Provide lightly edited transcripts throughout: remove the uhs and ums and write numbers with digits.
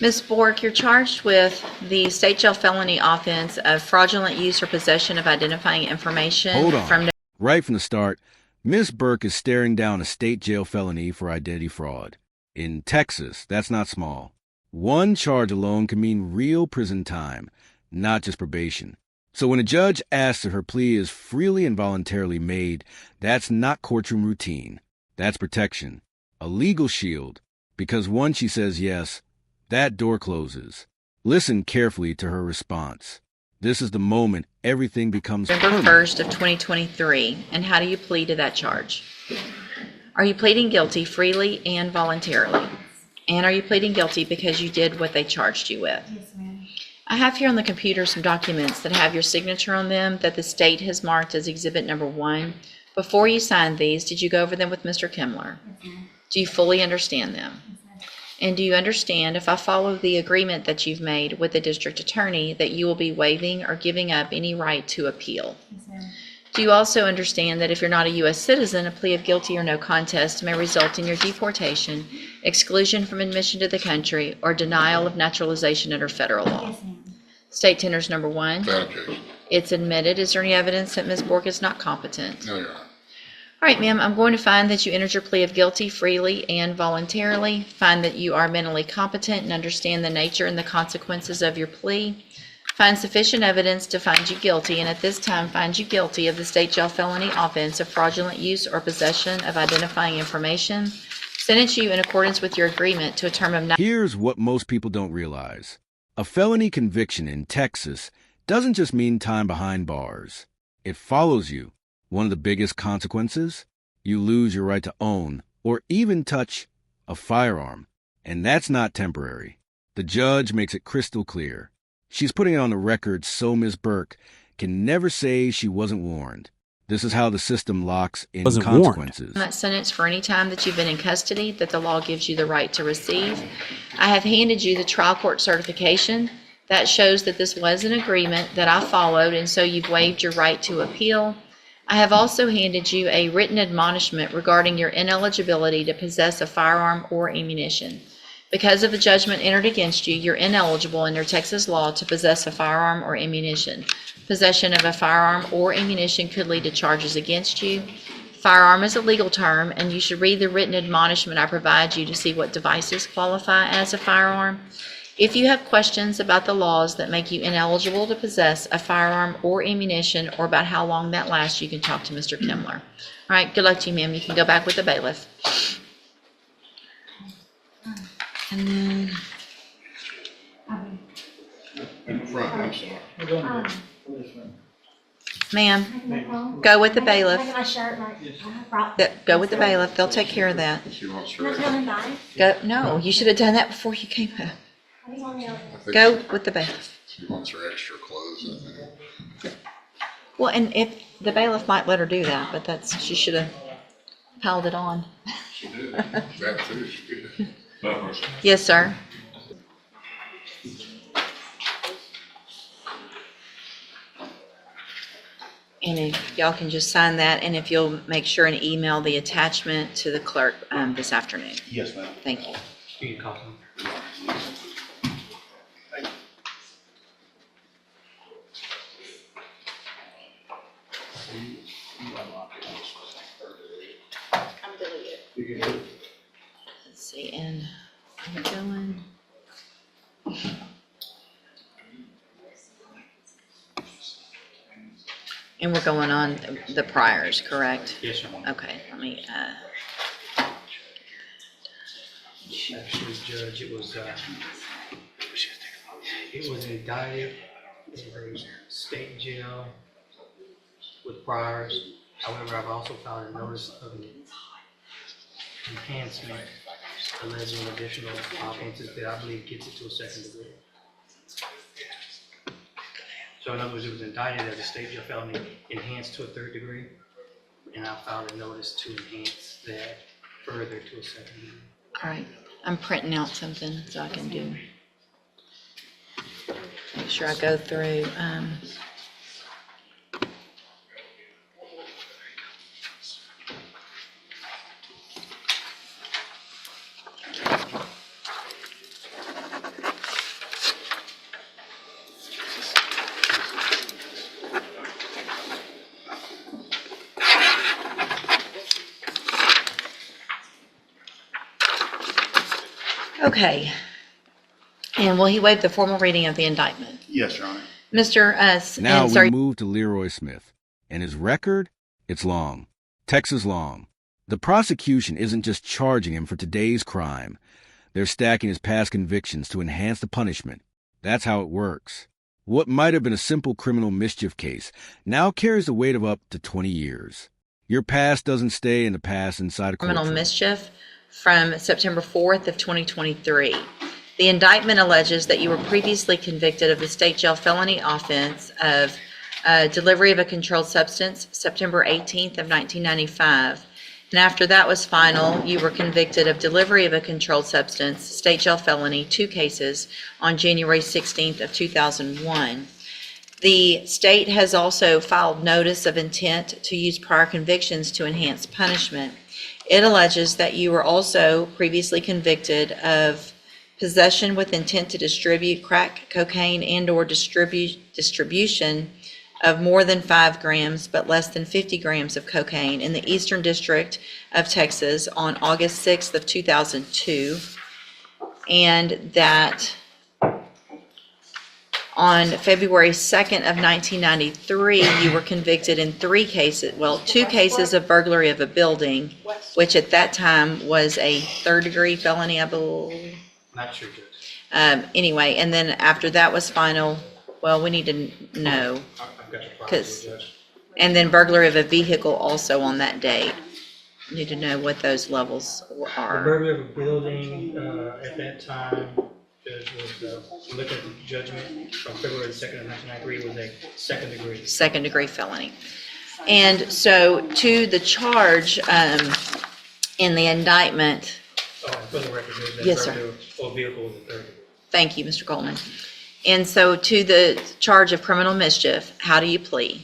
Ms. Bork, you're charged with the state jail felony offense of fraudulent use or possession of identifying information. Hold on. Right from the start, Ms. Burke is staring down a state jail felony for identity fraud. In Texas, that's not small. One charge alone can mean real prison time, not just probation. So when a judge asks if her plea is freely and voluntarily made, that's not courtroom routine. That's protection, a legal shield, because once she says yes, that door closes. Listen carefully to her response. This is the moment everything becomes November permanent. 1st of 2023, and how do you plead to that charge? Are you pleading guilty freely and voluntarily? And are you pleading guilty because you did what they charged you with? Yes, ma'am. I have here on the computer some documents that have your signature on them that the state has marked as exhibit number 1. Before you signed these, did you go over them with Mr. Kimler? Yes, ma'am. Do you fully understand them? Yes, ma'am. And do you understand, if I follow the agreement that you've made with the district attorney, that you will be waiving or giving up any right to appeal? Yes, ma'am. Do you also understand that if you're not a U.S. citizen, a plea of guilty or no contest may result in your deportation, exclusion from admission to the country, or denial of naturalization under federal law? Yes, ma'am. State tenders number 1. Without objection. It's admitted. Is there any evidence that Ms. Bork is not competent? No, Your Honor. All right, ma'am, I'm going to find that you entered your plea of guilty freely and voluntarily, find that you are mentally competent and understand the nature and the consequences of your plea, find sufficient evidence to find you guilty, and at this time find you guilty of the state jail felony offense of fraudulent use or possession of identifying information, sentence you in accordance with your agreement to a term of 9. Here's what most people don't realize. A felony conviction in Texas doesn't just mean time behind bars. It follows you. One of the biggest consequences? You lose your right to own or even touch a firearm. And that's not temporary. The judge makes it crystal clear. She's putting it on the record so Ms. Burke can never say she wasn't warned. This is how the system locks in consequences. That sentence for any time that you've been in custody that the law gives you the right to receive. I have handed you the trial court certification. That shows that this was an agreement that I followed, and so you've waived your right to appeal. I have also handed you a written admonishment regarding your ineligibility to possess a firearm or ammunition. Because of the judgment entered against you, you're ineligible under Texas law to possess a firearm or ammunition. Possession of a firearm or ammunition could lead to charges against you. Firearm is a legal term, and you should read the written admonishment I provide you to see what devices qualify as a firearm. If you have questions about the laws that make you ineligible to possess a firearm or ammunition, or about how long that lasts, you can talk to Mr. Kimler. All right, good luck to you, ma'am. You can go back with the bailiff. And then, In front, I'm sorry. ma'am, go with the bailiff. My shirt, my Go with the bailiff. They'll take care of that. She wants Can I her tell extra. him bye? Go. No, you should have done that before you came up. I think only I think Go with the bailiff. She wants her extra clothes in there. Well, and if the bailiff might let her do that, but she should have piled it on. She did. That too, she did. Yes, sir. And if y'all can just sign that, and if you'll make sure and email the attachment to the clerk this afternoon. Yes, ma'am. Thank you. You can call him. Let's see, and I'm going. And we're going on the priors, correct? Yes, ma'am. Okay, let me, Actually, Judge, it was indicted in a state jail with priors. However, I've also filed a notice of enhancement alleging additional offenses that I believe gets it to a second degree. So in other words, it was indicted as a state jail felony enhanced to a third degree, and I filed a notice to enhance that further to a second degree. all right, I'm printing out something so I can do. Make sure I go through, Okay. And will he waive the formal reading of the indictment? Yes, Your Honor. Mr. Now and sorry, we move to Leroy Smith. And his record? It's long. Texas long. The prosecution isn't just charging him for today's crime. They're stacking his past convictions to enhance the punishment. That's how it works. What might have been a simple criminal mischief case now carries the weight of up to 20 years. Your past doesn't stay in the past inside a criminal courtroom. mischief from September 4th of 2023. The indictment alleges that you were previously convicted of the state jail felony offense of delivery of a controlled substance, September 18th of 1995. And after that was final, you were convicted of delivery of a controlled substance, state jail felony, 2 cases, on January 16th of 2001. The state has also filed notice of intent to use prior convictions to enhance punishment. It alleges that you were also previously convicted of possession with intent to distribute crack cocaine and/or distribution of more than 5 grams but less than 50 grams of cocaine in the Eastern District of Texas on August 6th of 2002, and that on February 2nd of 1993, you were convicted in 3 cases, 2 cases of burglary of a building, which at that time was a 3rd-degree felony, I believe. Not sure, Judge. Anyway, and then after that was final, well, we need to know. I've got the file, 'Cause- Judge. And then burglary of a vehicle also on that date. Need to know what those levels The are. burglary of a building, at that time, Judge, was, look at the judgment from February 2nd of 1993, was a 2nd degree. 2nd-degree felony. And so to the charge in the indictment, Oh, and for the record, that Yes, sir. burglary of a vehicle was a 3rd degree. thank you, Mr. Coleman. And so to the charge of criminal mischief, how do you plea?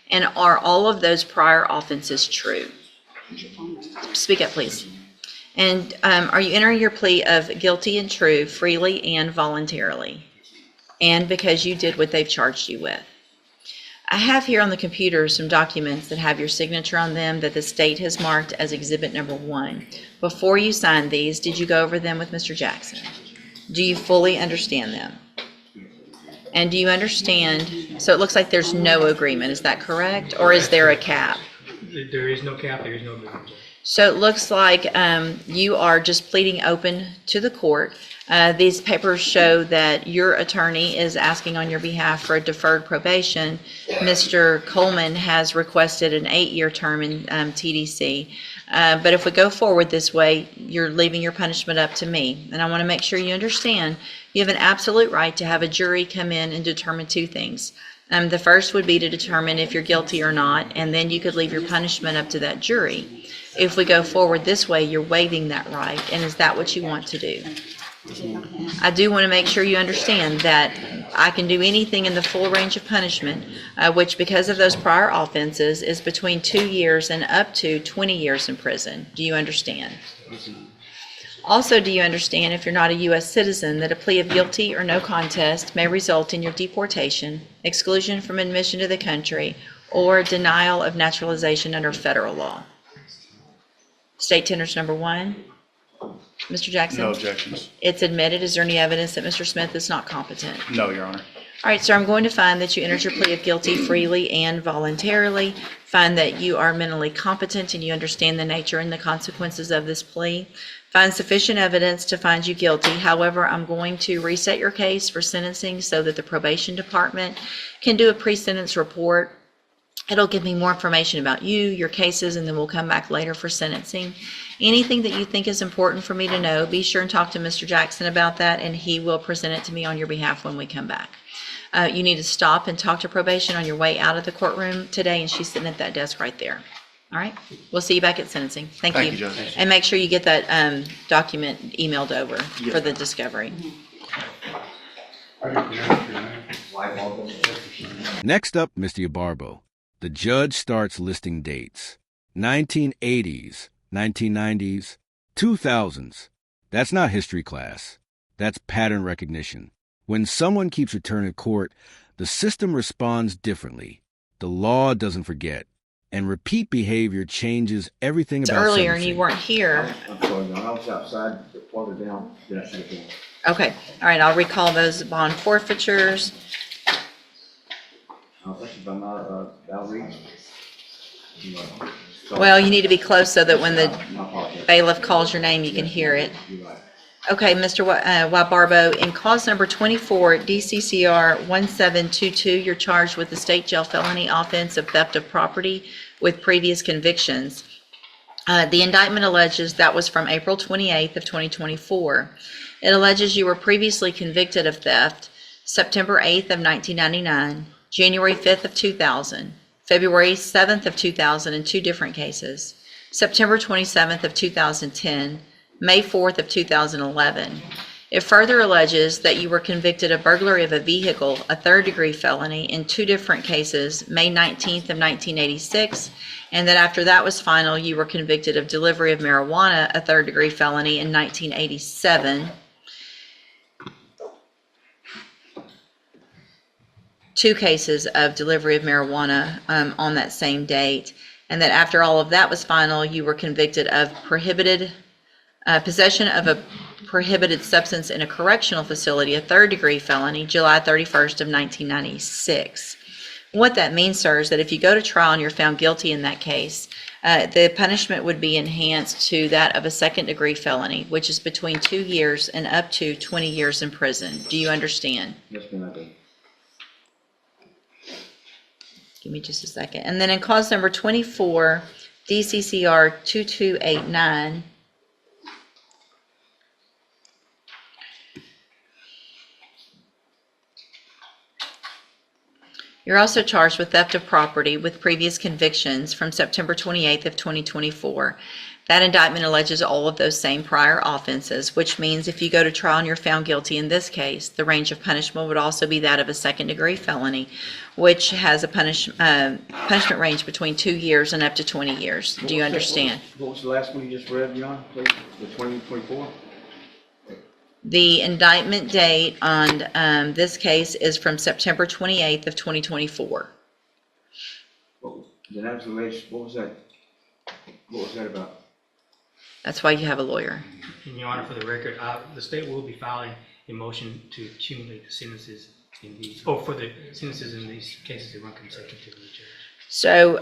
And are all of those prior offenses true? Speak up, please. And are you entering your plea of guilty and true freely and voluntarily? And because you did what they've charged you with? I have here on the computer some documents that have your signature on them that the state has marked as exhibit number 1. Before you signed these, did you go over them with Mr. Jackson? Do you fully understand them? And do you understand, so it looks like there's no agreement, is that correct? Or is there a cap? There is no cap, there is no agreement, Judge. So it looks like you are just pleading open to the court. These papers show that your attorney is asking on your behalf for a deferred probation. Mr. Coleman has requested an 8-year term in TDC. But if we go forward this way, you're leaving your punishment up to me. And I want to make sure you understand you have an absolute right to have a jury come in and determine 2 things. The first would be to determine if you're guilty or not, and then you could leave your punishment up to that jury. If we go forward this way, you're waiving that right, and is that what you want to do? I do want to make sure you understand that I can do anything in the full range of punishment, which because of those prior offenses is between 2 years and up to 20 years in prison. Do you understand? Also, do you understand if you're not a U.S. citizen that a plea of guilty or no contest may result in your deportation, exclusion from admission to the country, or denial of naturalization under federal law? State tenders number 1. Mr. Jackson? No objections. It's admitted. Is there any evidence that Mr. Smith is not competent? No, Your Honor. All right, sir, I'm going to find that you entered your plea of guilty freely and voluntarily, find that you are mentally competent and you understand the nature and the consequences of this plea, find sufficient evidence to find you guilty. However, I'm going to reset your case for sentencing so that the probation department can do a pre-sentence report. It'll give me more information about you, your cases, and then we'll come back later for sentencing. Anything that you think is important for me to know, be sure and talk to Mr. Jackson about that, and he will present it to me on your behalf when we come back. You need to stop and talk to probation on your way out of the courtroom today, and she's sitting at that desk right there. All right? We'll see you back at sentencing. Thank you. Thank you, Judge. And make sure you get that document emailed over for the discovery. Next up, Mr. Yabarbo. The judge starts listing dates. 1980s, 1990s, 2000s. That's not history class. That's pattern recognition. When someone keeps returning to court, the system responds differently. The law doesn't forget. And repeat behavior changes everything It's about earlier and you sentencing. weren't here. I'm sorry, John, I was outside, farther down than I should have been. Okay, all right, I'll recall those bond forfeitures. I was thinking about my, outreach. Well, you need to be close so that when the My apologies. bailiff calls your name, you can hear it. You're right. Okay, Mr. Barbo, in cause number 24, DCCR 1722, you're charged with the state jail felony offense of theft of property with previous convictions. The indictment alleges that was from April 28th of 2024. It alleges you were previously convicted of theft September 8th of 1999, January 5th of 2000, February 7th of 2000 in two different cases, September 27th of 2010, May 4th of 2011. It further alleges that you were convicted of burglary of a vehicle, a third-degree felony, in two different cases, May 19th of 1986, and that after that was final, you were convicted of delivery of marijuana, a third-degree felony, in 1987. Two cases of delivery of marijuana on that same date, and that after all of that was final, you were convicted of possession of a prohibited substance in a correctional facility, a third-degree felony, July 31st of 1996. What that means, sir, is that if you go to trial and you're found guilty in that case, the punishment would be enhanced to that of a second-degree felony, which is between 2 years and up to 20 years in prison. Do you understand? Yes, ma'am, I do. Give me just a second. And then in cause number 24, DCCR 2289, you're also charged with theft of property with previous convictions from September 28th of 2024. That indictment alleges all of those same prior offenses, which means if you go to trial and you're found guilty in this case, the range of punishment would also be that of a second-degree felony, which has a punishment range between 2 years and up to 20 years. Do you understand? What was the last one you just read, John, please? The 2024? The indictment date on this case is from September 28th of 2024. Then that was the latest, what was that? What was that about? That's why you have a lawyer. And Your Honor, for the record, the state will be filing a motion to accumulate the sentences in these, or for the sentences in these cases to run consecutively, Judge. So,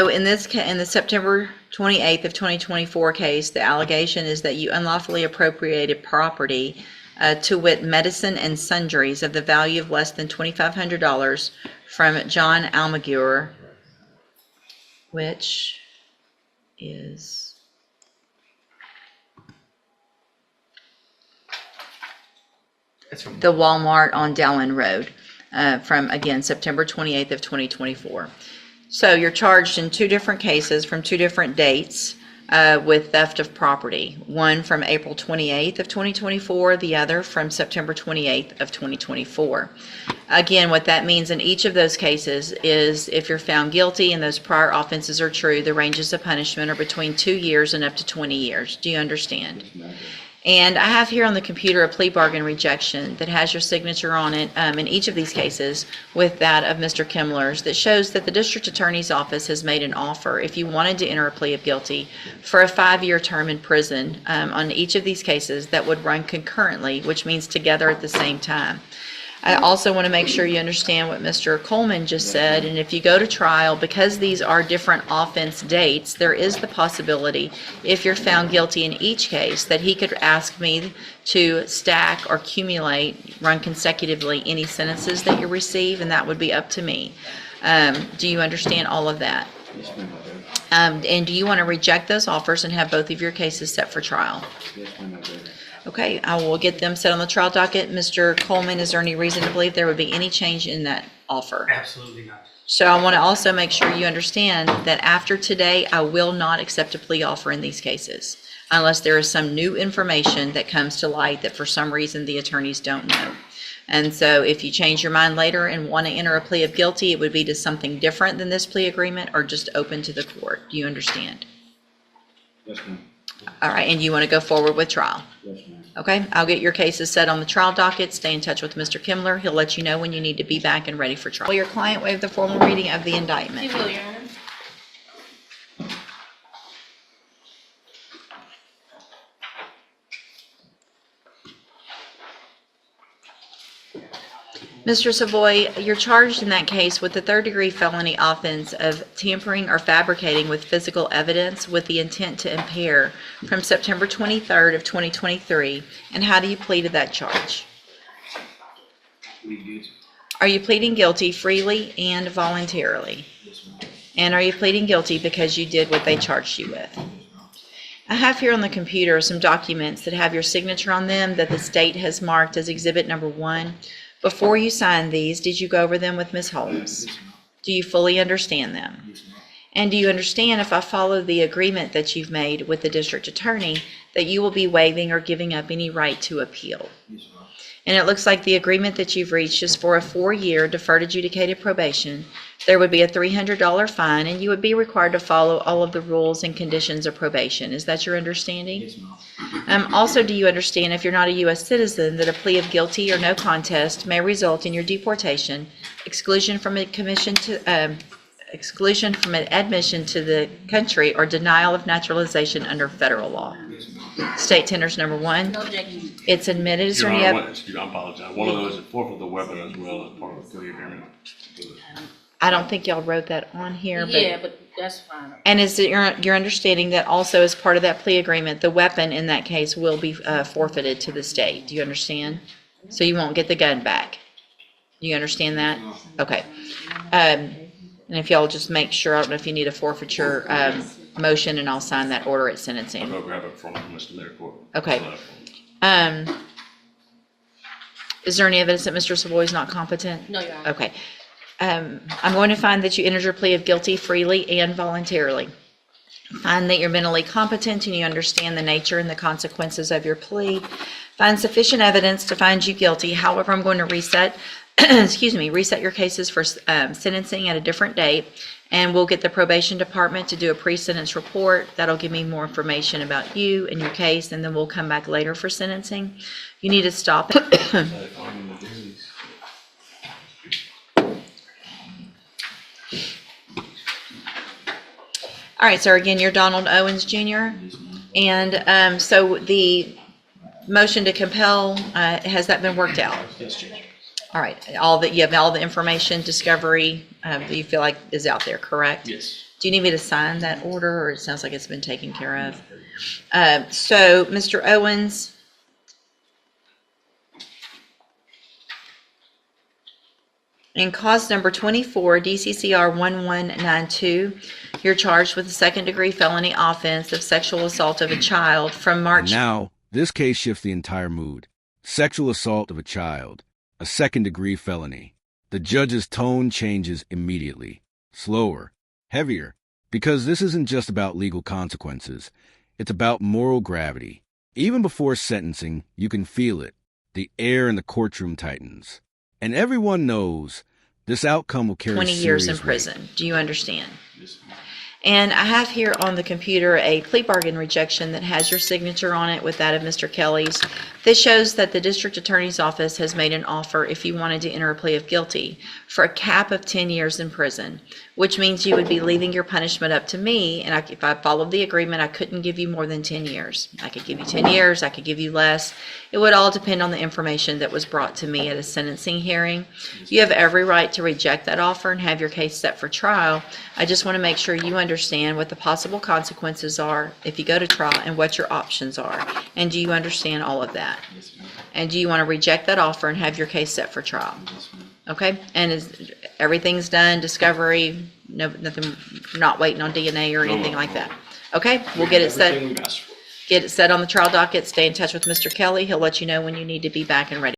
in the September 28th of 2024 case, the allegation is that you unlawfully appropriated property, to wit, medicine and sundries of the value of less than $2,500 from John Almaguer, which is That's from the Walmart on Dallin Road, from, again, September 28th of 2024. So you're charged in two different cases from two different dates with theft of property. One from April 28th of 2024, the other from September 28th of 2024. Again, what that means in each of those cases is if you're found guilty and those prior offenses are true, the ranges of punishment are between 2 years and up to 20 years. Do you understand? Yes, ma'am, I do. And I have here on the computer a plea bargain rejection that has your signature on it in each of these cases with that of Mr. Kimmler's that shows that the district attorney's office has made an offer, if you wanted to enter a plea of guilty, for a 5-year term in prison on each of these cases that would run concurrently, which means together at the same time. I also want to make sure you understand what Mr. Coleman just said, and if you go to trial, because these are different offense dates, there is the possibility, if you're found guilty in each case, that he could ask me to stack or accumulate, run consecutively any sentences that you receive, and that would be up to me. Do you understand all of that? Yes, ma'am, I do. And do you want to reject those offers and have both of your cases set for trial? Yes, ma'am, I do. Okay, I will get them set on the trial docket. Mr. Coleman, is there any reason to believe there would be any change in that offer? Absolutely not. So I want to also make sure you understand that after today, I will not accept a plea offer in these cases unless there is some new information that comes to light that for some reason the attorneys don't know. And so if you change your mind later and want to enter a plea of guilty, it would be to something different than this plea agreement or just open to the court. Do you understand? Yes, ma'am. All right, and you want to go forward with trial? Yes, ma'am. Okay, I'll get your cases set on the trial docket. Stay in touch with Mr. Kimmler. He'll let you know when you need to be back and ready for trial. Will your client waive the formal reading of the indictment? You will, Your Honor. Mr. Savoy, you're charged in that case with the third-degree felony offense of tampering or fabricating with physical evidence with the intent to impair from September 23rd of 2023. And how do you plead to that charge? We good? Are you pleading guilty freely and voluntarily? Yes, ma'am. And are you pleading guilty because you did what they charged you with? I have here on the computer some documents that have your signature on them that the state has marked as Exhibit Number 1. Before you signed these, did you go over them with Ms. Holmes? Yes, ma'am. Do you fully understand them? Yes, ma'am. And do you understand, if I follow the agreement that you've made with the district attorney, that you will be waiving or giving up any right to appeal? Yes, ma'am. And it looks like the agreement that you've reached is for a 4-year deferred adjudicated probation. There would be a $300 fine, and you would be required to follow all of the rules and conditions of probation. Is that your understanding? Yes, ma'am. Also, do you understand, if you're not a U.S. citizen, that a plea of guilty or no contest may result in your deportation, exclusion from admission to the country, or denial of naturalization under federal law? Yes, ma'am. State tenders number 1. No objection. It's admitted. Is there Your any Honor, other? excuse me, I apologize. One of those is forfeit the weapon as well as part of the plea agreement. I don't think y'all wrote that on here, but. Yeah, but that's fine. And is it your understanding that also as part of that plea agreement, the weapon in that case will be forfeited to the state? Do you understand? So you won't get the gun back. Do you understand that? Okay. And if y'all just make sure, I don't know if you need a forfeiture motion, and I'll sign that order at I'll sentencing. go grab it from Mr. Mayor Court. Okay. Is there any evidence that Mr. Savoy is not competent? No, Your Honor. Okay. I'm going to find that you entered your plea of guilty freely and voluntarily. Find that you're mentally competent and you understand the nature and the consequences of your plea. Find sufficient evidence to find you guilty. However, I'm going to reset your cases for sentencing at a different date, and we'll get the probation department to do a pre-sentence report. That'll give me more information about you and your case, and then we'll come back later for sentencing. You need to stop. All right, sir, again, you're Donald Owens Jr. Yes, ma'am. And so the motion to compel, has that been worked out? Yes, Judge. All right, you have all the information, discovery, that you feel like is out there, correct? Yes. Do you need me to sign that order, or it sounds like it's been taken care of? So, Mr. Owens, in cause number 24, DCCR 1192, you're charged with a second-degree felony offense of sexual assault of a child from March. Now, this case shifts the entire mood. Sexual assault of a child, a second-degree felony. The judge's tone changes immediately. Slower, heavier, because this isn't just about legal consequences. It's about moral gravity. Even before sentencing, you can feel it. The air in the courtroom tightens. And everyone knows this outcome will carry 20 years in serious weight. prison. Do you understand? Yes, ma'am. And I have here on the computer a plea bargain rejection that has your signature on it with that of Mr. Kelly's. This shows that the district attorney's office has made an offer, if you wanted to enter a plea of guilty, for a cap of 10 years in prison, which means you would be leaving your punishment up to me. And if I followed the agreement, I couldn't give you more than 10 years. I could give you 10 years. I could give you less. It would all depend on the information that was brought to me at a sentencing hearing. You have every right to reject that offer and have your case set for trial. I just want to make sure you understand what the possible consequences are if you go to trial and what your options are. And do you understand all of that? Yes, ma'am. And do you want to reject that offer and have your case set for trial? Yes, ma'am. Okay? And everything's done, discovery, nothing, not waiting on DNA or anything like that? Okay? We'll get it set. Everything we've asked for. Get it set on the trial docket. Stay in touch with Mr. Kelly. He'll let you know when you need to be back and ready.